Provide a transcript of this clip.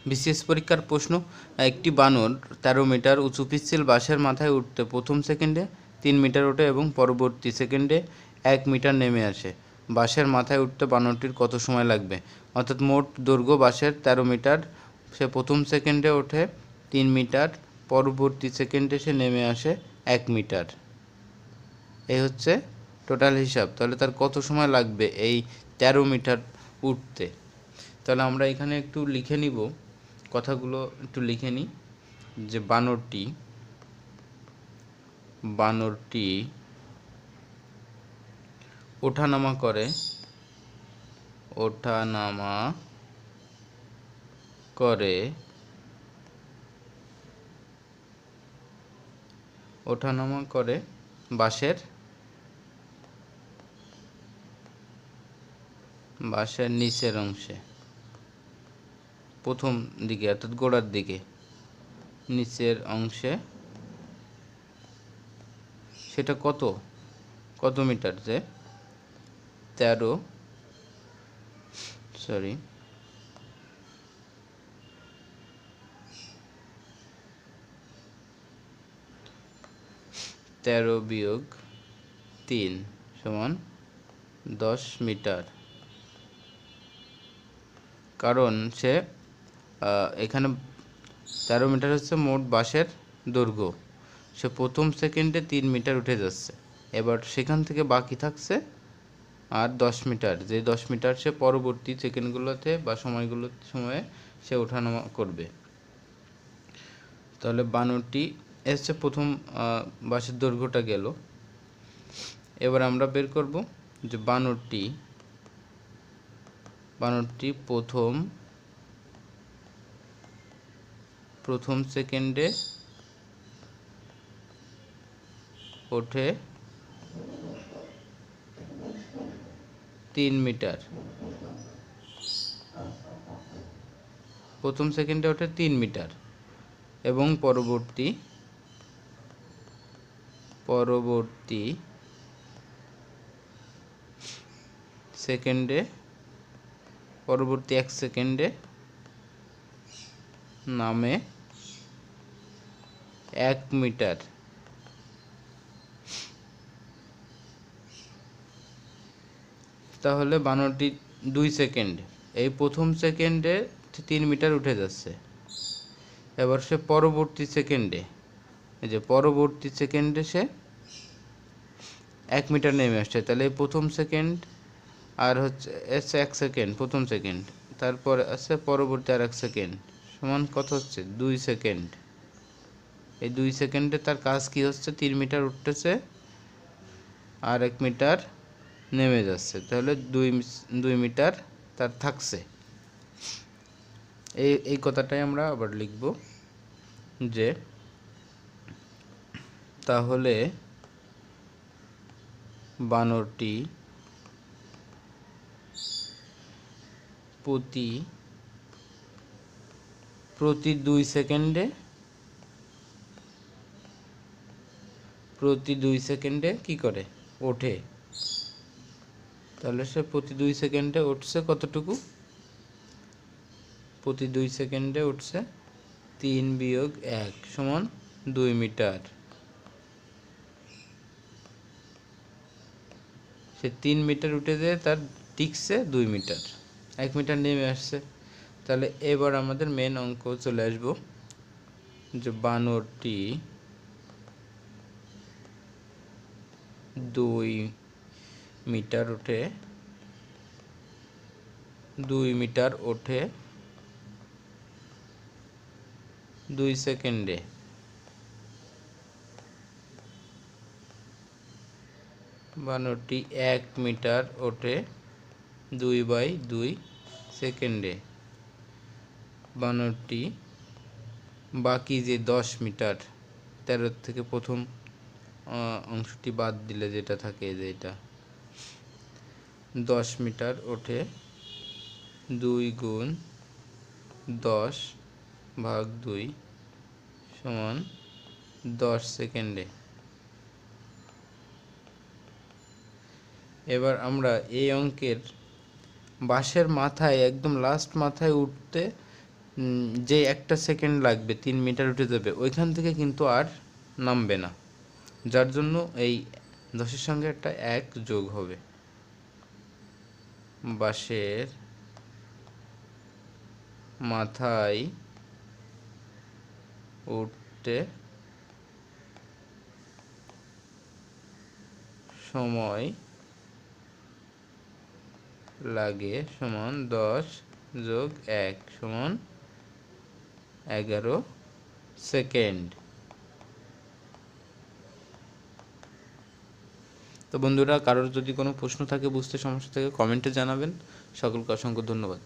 BCS পরীক্ষার প্রশ্ন, একটি বানর 13 মিটার উঁচু পিচ্ছিল বাঁশের মাথায় উঠতে প্রথম সেকেন্ডে 3 মিটার ওঠে এবং পরবর্তী সেকেন্ডে 1 মিটার নেমে আসে। বাঁশের মাথায় উঠতে বানরটির কত সময় লাগবে? অর্থাৎ মোট দৈর্ঘ্য বাঁশের 13 মিটার, সে প্রথম সেকেন্ডে ওঠে 3 মিটার, পরবর্তী সেকেন্ডে সে নেমে আসে 1 মিটার। এই হচ্ছে টোটাল হিসাব। তাহলে তার কত সময় লাগবে এই 13 মিটার উঠতে? তাহলে আমরা এখানে একটু লিখে নিব, কথাগুলো একটু লিখে নিই। যে বানরটি ওঠানামা করে বাঁশের নিচের অংশে, প্রথম দিকে অর্থাৎ গোড়ার দিকে নিচের অংশে। সেটা কত মিটার? যে 13 বিয়োগ 3 সমান 10 মিটার। কারণ সে এখানে 13 মিটার হচ্ছে মোট বাঁশের দৈর্ঘ্য, সে প্রথম সেকেন্ডে 3 মিটার উঠে যাচ্ছে। এবার সেখান থেকে বাকি থাকছে আর 10 মিটার, যে 10 মিটার সে পরবর্তী সেকেন্ডগুলোতে বা সময়ে সে ওঠানামা করবে। তাহলে বানরটি এসছে প্রথম বাঁশের দৈর্ঘ্যটা গেল। এবার আমরা বের করব যে বানরটি প্রথম সেকেন্ডে ওঠে 3 মিটার, প্রথম সেকেন্ডে ওঠে 3 মিটার এবং পরবর্তী এক সেকেন্ডে নামে 1 মিটার। তাহলে বানরটি 2 সেকেন্ড, এই প্রথম সেকেন্ডে 3 মিটার উঠে যাচ্ছে। এবার সে পরবর্তী সেকেন্ডে সে 1 মিটার নেমে আসছে। তাহলে এই প্রথম সেকেন্ড আর হচ্ছে 1 সেকেন্ড, প্রথম সেকেন্ড, তারপর আছে পরবর্তী আর 1 সেকেন্ড, সমান কত হচ্ছে? 2 সেকেন্ড। এই 2 সেকেন্ডে তার কাজ কি হচ্ছে? 3 মিটার উঠতেছে আর 1 মিটার নেমে যাচ্ছে। তাহলে 2 মিটার তার থাকছে। এই কথাটাই আমরা আবার লিখব যে তাহলে বানরটি প্রতি 2 সেকেন্ডে কি করে? ওঠে। তাহলে সে প্রতি 2 সেকেন্ডে উঠছে কতটুকু? প্রতি 2 সেকেন্ডে উঠছে 3 বিয়োগ 1 সমান 2 মিটার। সে 3 মিটার উঠে যেয়ে তার টিকছে 2 মিটার, 1 মিটার নেমে আসছে। তাহলে এবার আমাদের মেন অঙ্ক চলে আসবো যে বানরটি 2 মিটার ওঠে 2 সেকেন্ডে। বানরটি 1 মিটার ওঠে 2/2 সেকেন্ডে। বানরটি বাকি যে 10 মিটার, 13 থেকে প্রথম অংশটি বাদ দিলে যেটা থাকে, যে এটা 10 মিটার ওঠে 2 গুণ 10/2 সমান 10 সেকেন্ডে। এবার আমরা এই অঙ্কের বাঁশের মাথায়, একদম লাস্ট মাথায় উঠতে যে একটা সেকেন্ড লাগবে 3 মিটার উঠে যাবে ওইখান থেকে কিন্তু আর নামবে না, যার জন্য এই 10-এর সঙ্গে একটা 1 যোগ হবে। বাঁশের মাথায় উঠতে সময় লাগে সমান 10 যোগ 1 সমান 11 সেকেন্ড। তো বন্ধুরা, কারোর যদি কোনো প্রশ্ন থাকে, বুঝতে সমস্যা থাকে, কমেন্টে জানাবেন। সকলকে অসংখ্য ধন্যবাদ।